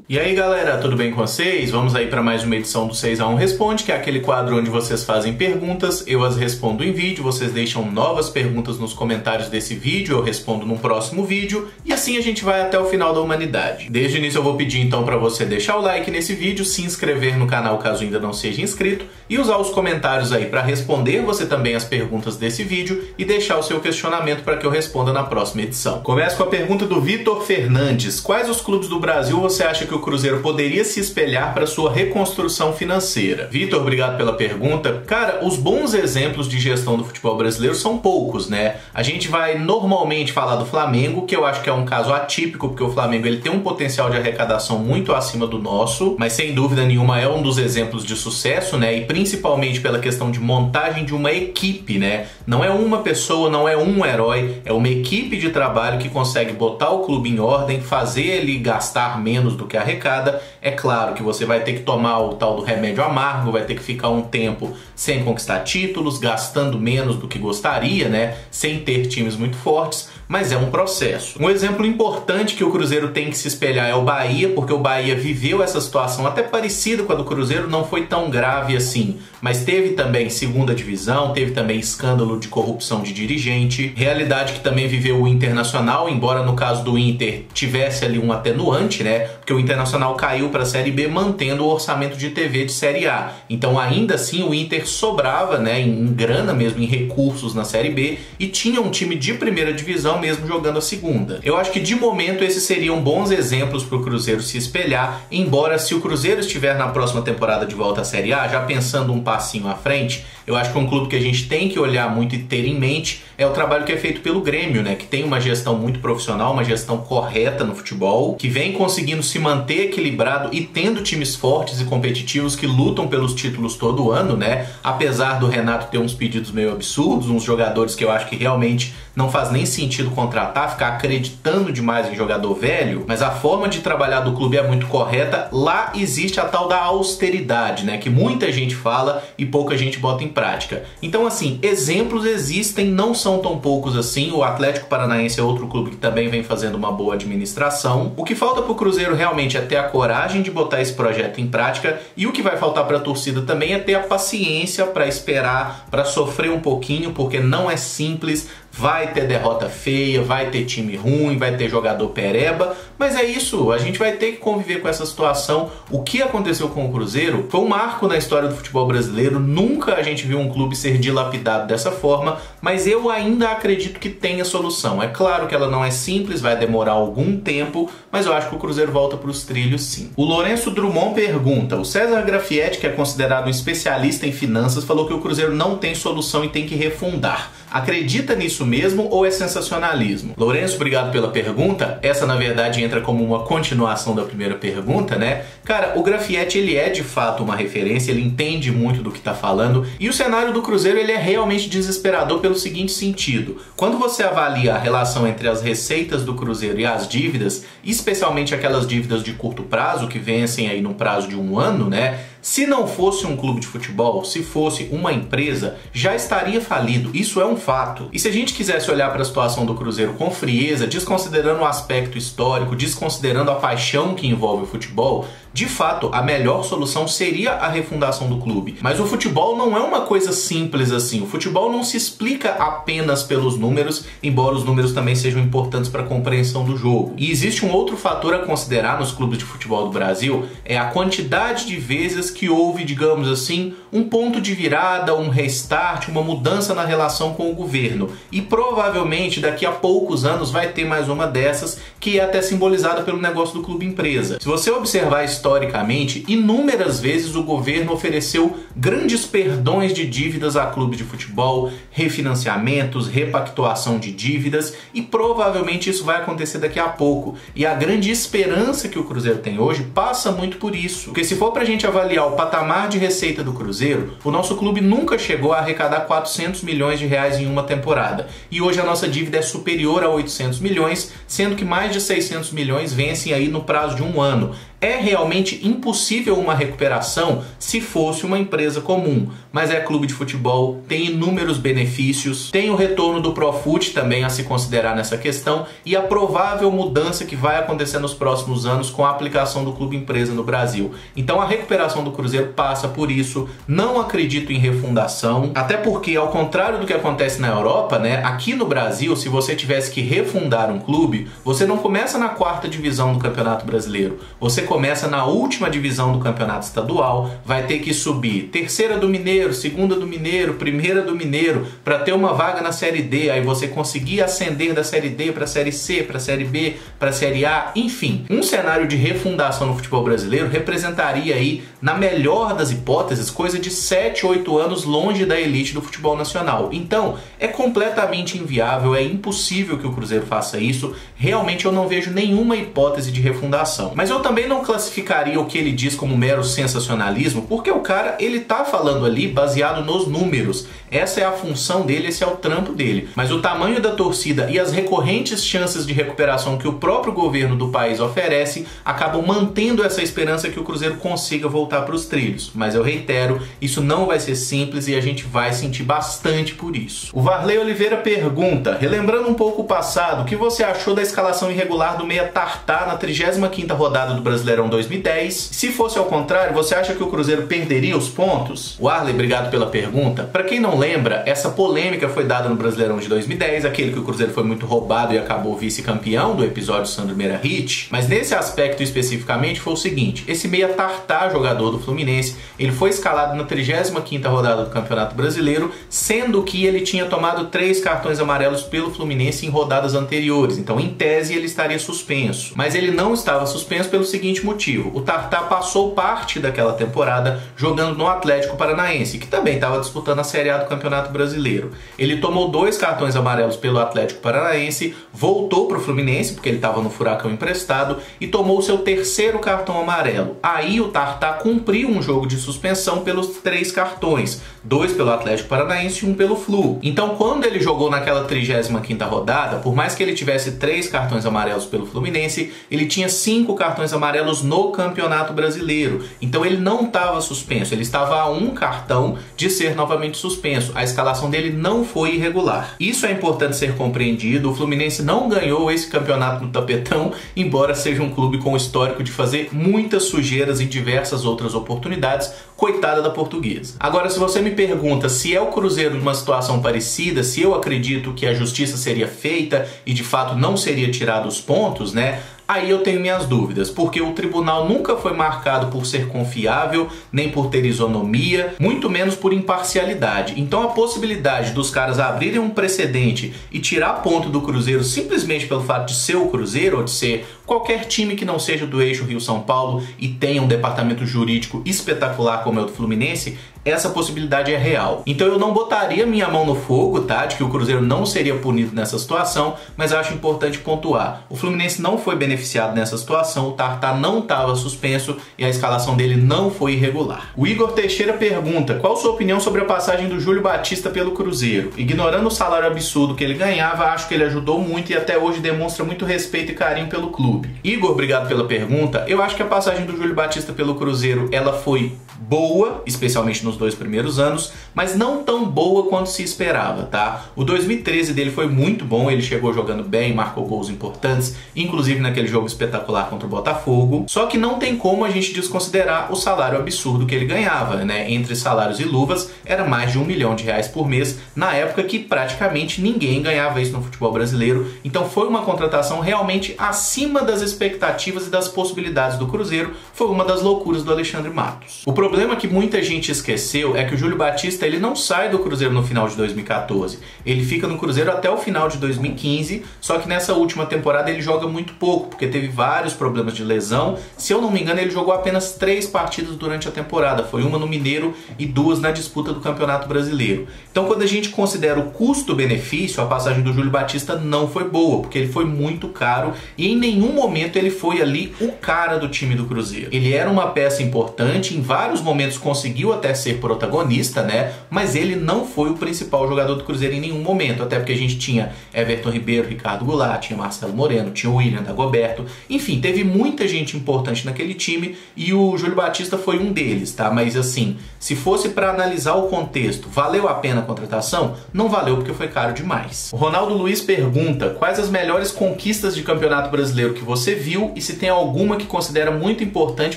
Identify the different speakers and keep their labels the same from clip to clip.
Speaker 1: E aí galera, tudo bem com vocês? Vamos aí para mais uma edição do 6 a 1 Responde, que é aquele quadro onde vocês fazem perguntas, eu as respondo em vídeo, vocês deixam novas perguntas nos comentários desse vídeo, eu respondo num próximo vídeo, e assim a gente vai até o final da humanidade. Desde o início eu vou pedir então para você deixar o like nesse vídeo, se inscrever no canal caso ainda não seja inscrito, e usar os comentários aí para responder você também as perguntas desse vídeo e deixar o seu questionamento para que eu responda na próxima edição. Começo com a pergunta do Vitor Fernandes. Quais os clubes do Brasil você acha que o Cruzeiro poderia se espelhar para sua reconstrução financeira? Vitor, obrigado pela pergunta. Cara, os bons exemplos de gestão do futebol brasileiro são poucos, né? A gente vai normalmente falar do Flamengo, que eu acho que é um caso atípico, porque o Flamengo ele tem um potencial de arrecadação muito acima do nosso, mas sem dúvida nenhuma é um dos exemplos de sucesso, né? E principalmente pela questão de montagem de uma equipe, né? Não é uma pessoa, não é um herói, é uma equipe de trabalho que consegue botar o clube em ordem, fazer ele gastar menos do que arrecada. É claro que você vai ter que tomar o tal do remédio amargo, vai ter que ficar um tempo sem conquistar títulos, gastando menos do que gostaria, né? Sem ter times muito fortes, mas é um processo. Um exemplo importante que o Cruzeiro tem que se espelhar é o Bahia, porque o Bahia viveu essa situação até parecida com a do Cruzeiro, não foi tão grave assim, mas teve também segunda divisão, teve também escândalo de corrupção de dirigente, realidade que também viveu o Internacional, embora no caso do Inter tivesse ali um atenuante, né? Porque o Internacional caiu para a Série B mantendo o orçamento de TV de Série A. Então ainda assim o Inter sobrava, né, em grana mesmo, em recursos na Série B, e tinha um time de primeira divisão mesmo jogando a segunda. Eu acho que de momento esses seriam bons exemplos para o Cruzeiro se espelhar, embora se o Cruzeiro estiver na próxima temporada de volta à Série A, já pensando um passinho à frente, eu acho que um clube que a gente tem que olhar muito e ter em mente é o trabalho que é feito pelo Grêmio, né? Que tem uma gestão muito profissional, uma gestão correta no futebol, que vem conseguindo se manter equilibrado e tendo times fortes e competitivos que lutam pelos títulos todo ano, né? Apesar do Renato ter uns pedidos meio absurdos, uns jogadores que eu acho que realmente não faz nem sentido contratar, ficar acreditando demais em jogador velho, mas a forma de trabalhar do clube é muito correta. Lá existe a tal da austeridade, né? Que muita gente fala e pouca gente bota em prática. Então, assim, exemplos existem, não são tão poucos assim. O Atlético Paranaense é outro clube que também vem fazendo uma boa administração. O que falta pro Cruzeiro realmente é ter a coragem de botar esse projeto em prática, e o que vai faltar pra torcida também é ter a paciência para esperar, para sofrer um pouquinho, porque não é simples. Vai ter derrota feia, vai ter time ruim, vai ter jogador pereba, mas é isso, a gente vai ter que conviver com essa situação. O que aconteceu com o Cruzeiro foi um marco na história do futebol brasileiro, nunca a gente viu um clube ser dilapidado dessa forma, mas eu ainda acredito que tenha solução. É claro que ela não é simples, vai demorar algum tempo, mas eu acho que o Cruzeiro volta para os trilhos sim. O Lourenço Drummond pergunta: o César Grafietti, que é considerado um especialista em finanças, falou que o Cruzeiro não tem solução e tem que refundar. Acredita nisso mesmo ou é sensacionalismo? Lourenço, obrigado pela pergunta. Essa, na verdade, entra como uma continuação da primeira pergunta, né? Cara, o Grafietti, ele é de fato uma referência, ele entende muito do que tá falando, e o cenário do Cruzeiro, ele é realmente desesperador pelo seguinte sentido: quando você avalia a relação entre as receitas do Cruzeiro e as dívidas, especialmente aquelas dívidas de curto prazo, que vencem aí no prazo de um ano, né? Se não fosse um clube de futebol, se fosse uma empresa, já estaria falido. Isso é um fato. E se a gente quisesse olhar para a situação do Cruzeiro com frieza, desconsiderando o aspecto histórico, desconsiderando a paixão que envolve o futebol, de fato, a melhor solução seria a refundação do clube. Mas o futebol não é uma coisa simples assim. O futebol não se explica apenas pelos números, embora os números também sejam importantes para a compreensão do jogo. E existe um outro fator a considerar nos clubes de futebol do Brasil, é a quantidade de vezes que houve, digamos assim, um ponto de virada, um restart, uma mudança na relação com o governo. E provavelmente daqui a poucos anos vai ter mais uma dessas, que é até simbolizada pelo negócio do clube empresa. Se você observar historicamente, inúmeras vezes o governo ofereceu grandes perdões de dívidas a clubes de futebol, refinanciamentos, repactuação de dívidas, e provavelmente isso vai acontecer daqui a pouco. E a grande esperança que o Cruzeiro tem hoje passa muito por isso. Porque se for pra gente avaliar o patamar de receita do Cruzeiro, o nosso clube nunca chegou a arrecadar 400 milhões de reais em uma temporada. E hoje a nossa dívida é superior a 800 milhões, sendo que mais de 600 milhões vencem aí no prazo de um ano. É realmente impossível uma recuperação se fosse uma empresa comum, mas é clube de futebol, tem inúmeros benefícios, tem o retorno do Profut também a se considerar nessa questão e a provável mudança que vai acontecer nos próximos anos com a aplicação do clube empresa no Brasil. Então a recuperação do Cruzeiro passa por isso. Não acredito em refundação, até porque, ao contrário do que acontece na Europa, né, aqui no Brasil, se você tivesse que refundar um clube, você não começa na 4ª divisão do Campeonato Brasileiro, você começa na última divisão do Campeonato Estadual, vai ter que subir 3ª do Mineiro, 2ª do Mineiro, 1ª do Mineiro, para ter uma vaga na Série D, aí você conseguir ascender da Série D para a Série C, para a Série B, para a Série A, enfim. Um cenário de refundação no futebol brasileiro representaria aí, na melhor das hipóteses, coisa de 7, 8 anos longe da elite do futebol nacional. Então, é completamente inviável, é impossível que o Cruzeiro faça isso. Realmente eu não vejo nenhuma hipótese de refundação. Mas eu também não classificaria o que ele diz como mero sensacionalismo, porque o cara, ele tá falando ali baseado nos números. Essa é a função dele, esse é o trampo dele. Mas o tamanho da torcida e as recorrentes chances de recuperação que o próprio governo do país oferece acabam mantendo essa esperança que o Cruzeiro consiga voltar para os trilhos. Mas eu reitero, isso não vai ser simples e a gente vai sentir bastante por isso. O Varley Oliveira pergunta, relembrando um pouco o passado, o que você achou da escalação irregular do meia Tartá na 35ª rodada do Brasileirão 2010? Se fosse ao contrário, você acha que o Cruzeiro perderia os pontos? O Arley, obrigado pela pergunta. Para quem não lembra, essa polêmica foi dada no Brasileirão de 2010, aquele que o Cruzeiro foi muito roubado e acabou vice-campeão do episódio Sandro Meirahit. Mas nesse aspecto especificamente foi o seguinte, esse meia Tartá, jogador do Fluminense, ele foi escalado na 35ª rodada do Campeonato Brasileiro, sendo que ele tinha tomado 3 cartões amarelos pelo Fluminense em rodadas anteriores. Então, em tese, ele estaria suspenso. Mas ele não estava suspenso pelo seguinte motivo. O Tartá passou parte daquela temporada jogando no Atlético Paranaense, que também estava disputando a Série A do Campeonato Brasileiro. Ele tomou 2 cartões amarelos pelo Atlético Paranaense, voltou para o Fluminense, porque ele estava no Furacão emprestado, e tomou o seu 3º cartão amarelo. Aí o Tartá cumpriu um jogo de suspensão pelos 3 cartões, 2 pelo Atlético Paranaense e 1 pelo Flu. Então, quando ele jogou naquela 35ª rodada, por mais que ele tivesse 3 cartões amarelos pelo Fluminense, ele tinha 5 cartões amarelos no Campeonato Brasileiro. Então ele não estava suspenso, ele estava a 1 cartão de ser novamente suspenso. A escalação dele não foi irregular. Isso é importante ser compreendido. O Fluminense não ganhou esse campeonato no tapetão, embora seja um clube com histórico de fazer muitas sujeiras em diversas outras oportunidades. Coitada da Portuguesa. Agora, se você me pergunta se é o Cruzeiro numa situação parecida, se eu acredito que a justiça seria feita e de fato não seria tirado os pontos, né? Aí eu tenho minhas dúvidas, porque o tribunal nunca foi marcado por ser confiável, nem por ter isonomia, muito menos por imparcialidade. Então a possibilidade dos caras abrirem um precedente e tirar ponto do Cruzeiro simplesmente pelo fato de ser o Cruzeiro ou de ser qualquer time que não seja do eixo Rio-São Paulo e tenha um departamento jurídico espetacular como é o do Fluminense, essa possibilidade é real. Então eu não botaria minha mão no fogo, tá, de que o Cruzeiro não seria punido nessa situação, mas acho importante pontuar. O Fluminense não foi beneficiado nessa situação, o Tartá não estava suspenso e a escalação dele não foi irregular. O Igor Teixeira pergunta, qual sua opinião sobre a passagem do Júlio Batista pelo Cruzeiro? Ignorando o salário absurdo que ele ganhava, acho que ele ajudou muito e até hoje demonstra muito respeito e carinho pelo clube. Igor, obrigado pela pergunta. Eu acho que a passagem do Júlio Batista pelo Cruzeiro, ela foi boa, especialmente nos 2 primeiros anos, mas não tão boa quanto se esperava, tá? O 2013 dele foi muito bom, ele chegou jogando bem, marcou gols importantes, inclusive naquele jogo espetacular contra o Botafogo, só que não tem como a gente desconsiderar o salário absurdo que ele ganhava, né? Entre salários e luvas, era mais de R$1 milhão por mês, na época que praticamente ninguém ganhava isso no futebol brasileiro, então foi uma contratação realmente acima das expectativas e das possibilidades do Cruzeiro, foi uma das loucuras do Alexandre Matos. O problema que muita gente esqueceu é que o Júlio Batista ele não sai do Cruzeiro no final de 2014. Ele fica no Cruzeiro até o final de 2015, só que nessa última temporada ele joga muito pouco, porque teve vários problemas de lesão. Se eu não me engano, ele jogou apenas 3 partidas durante a temporada. Foi uma no Mineiro e 2 na disputa do Campeonato Brasileiro. Então, quando a gente considera o custo-benefício, a passagem do Júlio Batista não foi boa, porque ele foi muito caro e em nenhum momento ele foi ali o cara do time do Cruzeiro. Ele era uma peça importante, em vários momentos conseguiu até ser ser protagonista, né? Mas ele não foi o principal jogador do Cruzeiro em nenhum momento, até porque a gente tinha Everton Ribeiro, Ricardo Goulart, tinha Marcelo Moreno, tinha o William Dagoberto, enfim, teve muita gente importante naquele time e o Júlio Batista foi um deles, tá? Mas assim, se fosse para analisar o contexto, valeu a pena a contratação? Não valeu porque foi caro demais. O Ronaldo Luiz pergunta quais as melhores conquistas de campeonato brasileiro que você viu e se tem alguma que considera muito importante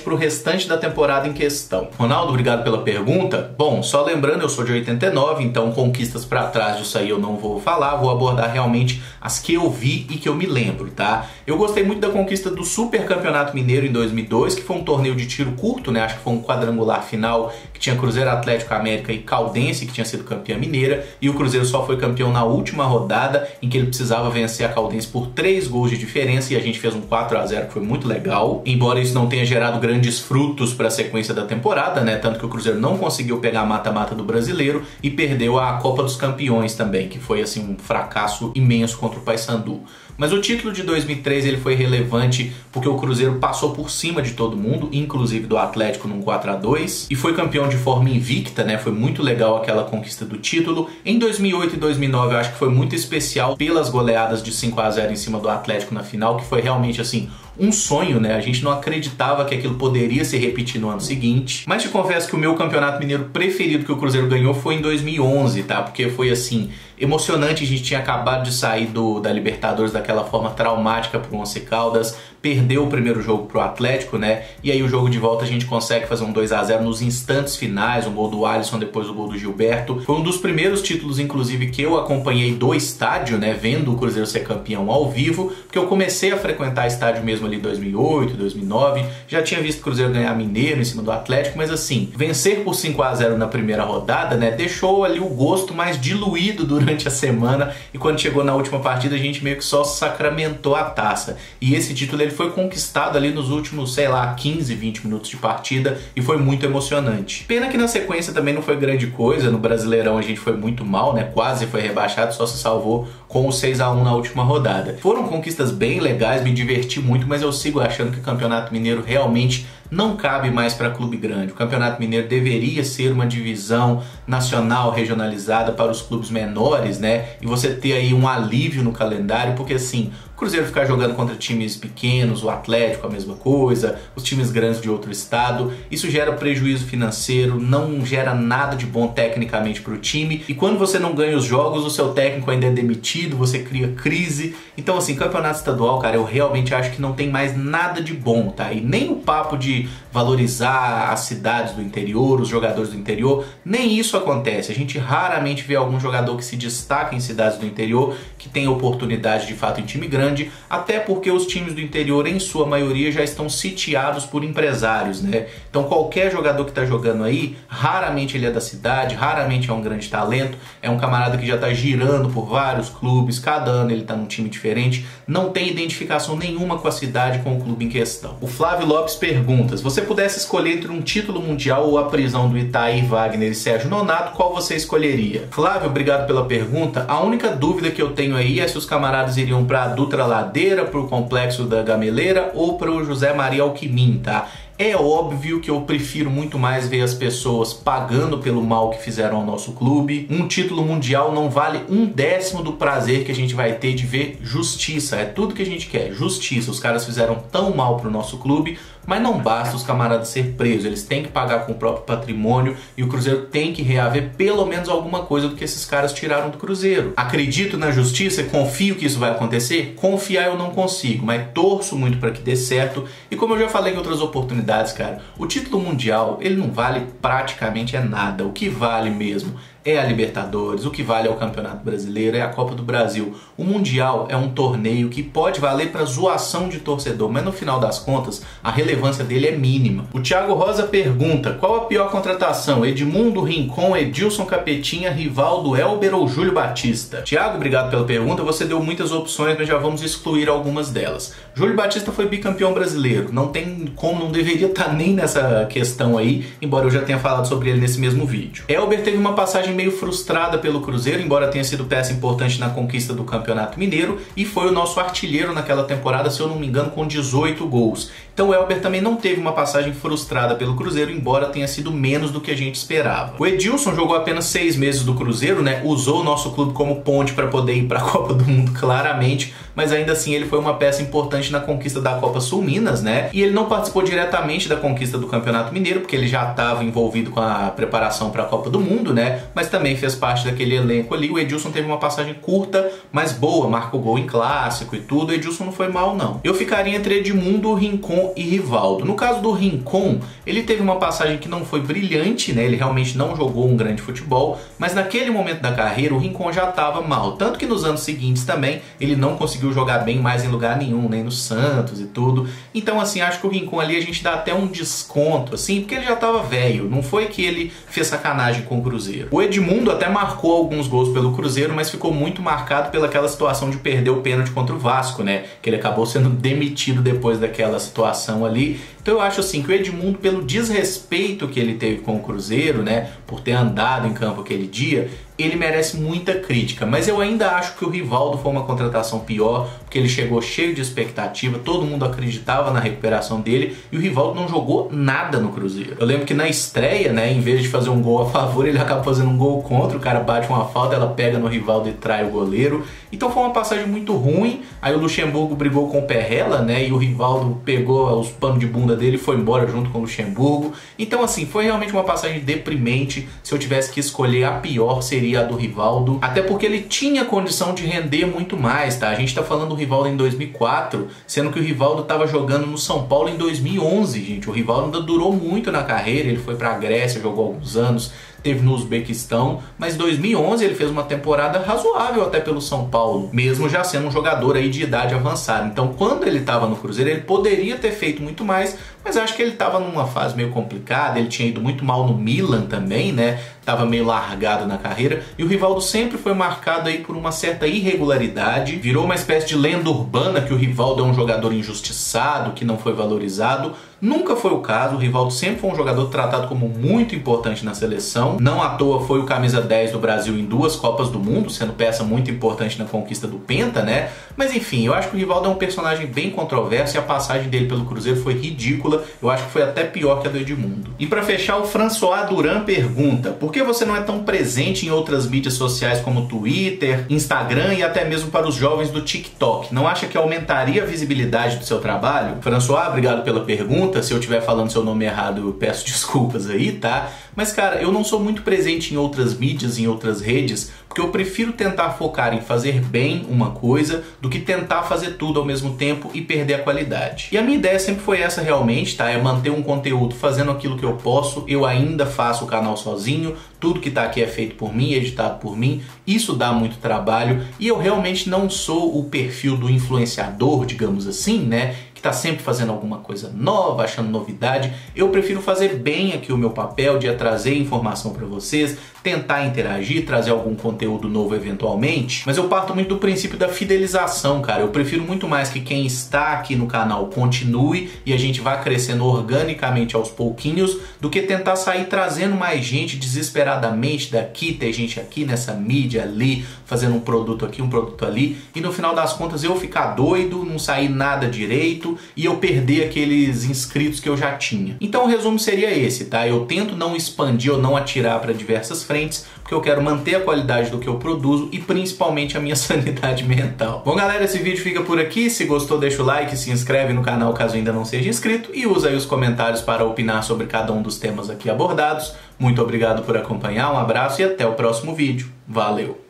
Speaker 1: para o restante da temporada em questão. Ronaldo, obrigado pela pergunta. Bom, só lembrando, eu sou de 89, então conquistas para trás disso aí eu não vou falar, vou abordar realmente as que eu vi e que eu me lembro, tá? Eu gostei muito da conquista do Super Campeonato Mineiro em 2002, que foi um torneio de tiro curto, né? Acho que foi um quadrangular final que tinha Cruzeiro, Atlético, América e Caldense, que tinha sido campeã mineira, e o Cruzeiro só foi campeão na última rodada, em que ele precisava vencer a Caldense por 3 gols de diferença, e a gente fez um 4-0 que foi muito legal, embora isso não tenha gerado grandes frutos para a sequência da temporada, né? Tanto que o Cruzeiro não conseguiu pegar a mata-mata do Brasileiro e perdeu a Copa dos Campeões também, que foi assim um fracasso imenso contra o Paysandu. Mas o título de 2003 ele foi relevante porque o Cruzeiro passou por cima de todo mundo, inclusive do Atlético num 4-2, e foi campeão de forma invicta, né? Foi muito legal aquela conquista do título. Em 2008 e 2009 eu acho que foi muito especial pelas goleadas de 5-0 em cima do Atlético na final, que foi realmente assim um sonho, né? A gente não acreditava que aquilo poderia se repetir no ano seguinte. Mas te confesso que o meu campeonato mineiro preferido que o Cruzeiro ganhou foi em 2011, tá? Porque foi assim emocionante, a gente tinha acabado de sair da Libertadores daquela forma traumática pro Once Caldas, perdeu o primeiro jogo pro Atlético, né? E aí o jogo de volta a gente consegue fazer um 2-0 nos instantes finais, um gol do Alisson, depois o gol do Gilberto. Foi um dos primeiros títulos, inclusive, que eu acompanhei do estádio, né? Vendo o Cruzeiro ser campeão ao vivo, porque eu comecei a frequentar estádio mesmo ali em 2008, 2009, já tinha visto o Cruzeiro ganhar Mineiro em cima do Atlético, mas assim, vencer por 5-0 na primeira rodada, né? Deixou ali o gosto mais diluído durante a semana, e quando chegou na última partida a gente meio que só sacramentou a taça. E esse título ele foi conquistado ali nos últimos, sei lá, 15, 20 minutos de partida e foi muito emocionante. Pena que na sequência também não foi grande coisa, no Brasileirão a gente foi muito mal, né? Quase foi rebaixado, só se salvou com o 6-1 na última rodada. Foram conquistas bem legais, me diverti muito, mas eu sigo achando que o Campeonato Mineiro realmente não cabe mais para clube grande. O Campeonato Mineiro deveria ser uma divisão nacional regionalizada para os clubes menores, né? E você ter aí um alívio no calendário, porque assim, o Cruzeiro ficar jogando contra times pequenos, o Atlético a mesma coisa, os times grandes de outro estado, isso gera prejuízo financeiro, não gera nada de bom tecnicamente para o time, e quando você não ganha os jogos, o seu técnico ainda é demitido, você cria crise. Então assim, campeonato estadual, cara, eu realmente acho que não tem mais nada de bom, tá? E nem o papo de valorizar as cidades do interior, os jogadores do interior, nem isso acontece. A gente raramente vê algum jogador que se destaca em cidades do interior, que tem oportunidade de fato em time grande, até porque os times do interior, em sua maioria, já estão sitiados por empresários, né? Então qualquer jogador que está jogando aí, raramente ele é da cidade, raramente é um grande talento, é um camarada que já está girando por vários clubes, cada ano ele está num time diferente, não tem identificação nenhuma com a cidade, com o clube em questão. O Flávio Lopes pergunta: se você pudesse escolher entre um título mundial ou a prisão do Itaí, Wagner e Sérgio Nonato, qual você escolheria? Flávio, obrigado pela pergunta. A única dúvida que eu tenho aí é se os camaradas iriam para a Dutra Ladeira, para o Complexo da Gameleira ou para o José Maria Alquimim, tá? É óbvio que eu prefiro muito mais ver as pessoas pagando pelo mal que fizeram ao nosso clube. Um título mundial não vale 1/10 do prazer que a gente vai ter de ver justiça. É tudo que a gente quer, justiça. Os caras fizeram tão mal pro nosso clube, mas não basta os camaradas ser presos. Eles têm que pagar com o próprio patrimônio e o Cruzeiro tem que reaver pelo menos alguma coisa do que esses caras tiraram do Cruzeiro. Acredito na justiça, confio que isso vai acontecer? Confiar eu não consigo, mas torço muito para que dê certo. E como eu já falei em outras oportunidades, cara, o título mundial, ele não vale praticamente nada. O que vale mesmo é a Libertadores, o que vale é o Campeonato Brasileiro, é a Copa do Brasil. O Mundial é um torneio que pode valer para zoação de torcedor, mas no final das contas, a relevância dele é mínima. O Thiago Rosa pergunta: qual a pior contratação? Edmundo, Rincon, Edilson Capetinha, Rivaldo, Elber ou Júlio Batista? Thiago, obrigado pela pergunta. Você deu muitas opções, mas já vamos excluir algumas delas. Júlio Batista foi bicampeão brasileiro. Não tem como, não deveria estar nem nessa questão aí, embora eu já tenha falado sobre ele nesse mesmo vídeo. Elber teve uma passagem meio frustrada pelo Cruzeiro, embora tenha sido peça importante na conquista do Campeonato Mineiro, e foi o nosso artilheiro naquela temporada, se eu não me engano, com 18 gols. Então o Elber também não teve uma passagem frustrada pelo Cruzeiro, embora tenha sido menos do que a gente esperava. O Edilson jogou apenas 6 meses do Cruzeiro, né? Usou o nosso clube como ponte para poder ir para a Copa do Mundo, claramente, mas ainda assim ele foi uma peça importante na conquista da Copa Sul Minas, né? E ele não participou diretamente da conquista do Campeonato Mineiro, porque ele já estava envolvido com a preparação para a Copa do Mundo, né? Mas também fez parte daquele elenco ali. O Edilson teve uma passagem curta, mas boa, marcou gol em clássico e tudo. O Edilson não foi mal, não. Eu ficaria entre Edmundo, Rincon e Rivaldo. No caso do Rincon, ele teve uma passagem que não foi brilhante, né? Ele realmente não jogou um grande futebol, mas naquele momento da carreira o Rincon já estava mal. Tanto que nos anos seguintes também ele não conseguiu jogar bem mais em lugar nenhum, nem no Santos e tudo. Então, assim, acho que o Rincon ali a gente dá até um desconto, assim, porque ele já estava velho. Não foi que ele fez sacanagem com o Cruzeiro. O Edmundo até marcou alguns gols pelo Cruzeiro, mas ficou muito marcado pelaquela situação de perder o pênalti contra o Vasco, né? Que ele acabou sendo demitido depois daquela situação ali. Então eu acho assim que o Edmundo, pelo desrespeito que ele teve com o Cruzeiro, né, por ter andado em campo aquele dia, ele merece muita crítica, mas eu ainda acho que o Rivaldo foi uma contratação pior, porque ele chegou cheio de expectativa, todo mundo acreditava na recuperação dele, e o Rivaldo não jogou nada no Cruzeiro. Eu lembro que na estreia, né, em vez de fazer um gol a favor, ele acaba fazendo um gol contra, o cara bate uma falta, ela pega no Rivaldo e trai o goleiro. Então foi uma passagem muito ruim. Aí o Luxemburgo brigou com o Perrella, né, e o Rivaldo pegou os panos de bunda dele e foi embora junto com o Luxemburgo. Então assim, foi realmente uma passagem deprimente. Se eu tivesse que escolher a pior, seria a do Rivaldo, até porque ele tinha condição de render muito mais, tá? A gente tá falando do Rivaldo em 2004, sendo que o Rivaldo tava jogando no São Paulo em 2011, gente. O Rivaldo ainda durou muito na carreira, ele foi pra Grécia, jogou alguns anos, teve no Uzbequistão, mas em 2011 ele fez uma temporada razoável até pelo São Paulo, mesmo já sendo um jogador aí de idade avançada. Então quando ele estava no Cruzeiro ele poderia ter feito muito mais, mas acho que ele estava numa fase meio complicada, ele tinha ido muito mal no Milan também, né? Tava meio largado na carreira, e o Rivaldo sempre foi marcado aí por uma certa irregularidade, virou uma espécie de lenda urbana que o Rivaldo é um jogador injustiçado, que não foi valorizado. Nunca foi o caso, o Rivaldo sempre foi um jogador tratado como muito importante na seleção, não à toa foi o camisa 10 do Brasil em 2 Copas do Mundo, sendo peça muito importante na conquista do Penta, né? Mas enfim, eu acho que o Rivaldo é um personagem bem controverso e a passagem dele pelo Cruzeiro foi ridícula, eu acho que foi até pior que a do Edmundo. E para fechar, o François Duran pergunta: por que você não é tão presente em outras mídias sociais como Twitter, Instagram e até mesmo para os jovens do TikTok? Não acha que aumentaria a visibilidade do seu trabalho? François, obrigado pela pergunta. Se eu estiver falando seu nome errado, eu peço desculpas aí, tá? Mas, cara, eu não sou muito presente em outras mídias, em outras redes, porque eu prefiro tentar focar em fazer bem uma coisa do que tentar fazer tudo ao mesmo tempo e perder a qualidade. E a minha ideia sempre foi essa realmente, tá? É manter um conteúdo fazendo aquilo que eu posso. Eu ainda faço o canal sozinho, tudo que tá aqui é feito por mim, editado por mim. Isso dá muito trabalho e eu realmente não sou o perfil do influenciador, digamos assim, né? Que tá sempre fazendo alguma coisa nova, achando novidade. Eu prefiro fazer bem aqui o meu papel de trazer informação para vocês, tentar interagir, trazer algum conteúdo novo eventualmente, mas eu parto muito do princípio da fidelização, cara. Eu prefiro muito mais que quem está aqui no canal continue e a gente vá crescendo organicamente aos pouquinhos, do que tentar sair trazendo mais gente desesperadamente daqui, ter gente aqui nessa mídia ali, fazendo um produto aqui, um produto ali, e no final das contas eu ficar doido, não sair nada direito e eu perder aqueles inscritos que eu já tinha. Então o resumo seria esse, tá? Eu tento não expandir ou não atirar para diversas frentes, porque eu quero manter a qualidade do que eu produzo e principalmente a minha sanidade mental. Bom, galera, esse vídeo fica por aqui. Se gostou, deixa o like, se inscreve no canal caso ainda não seja inscrito e usa aí os comentários para opinar sobre cada um dos temas aqui abordados. Muito obrigado por acompanhar, um abraço e até o próximo vídeo. Valeu!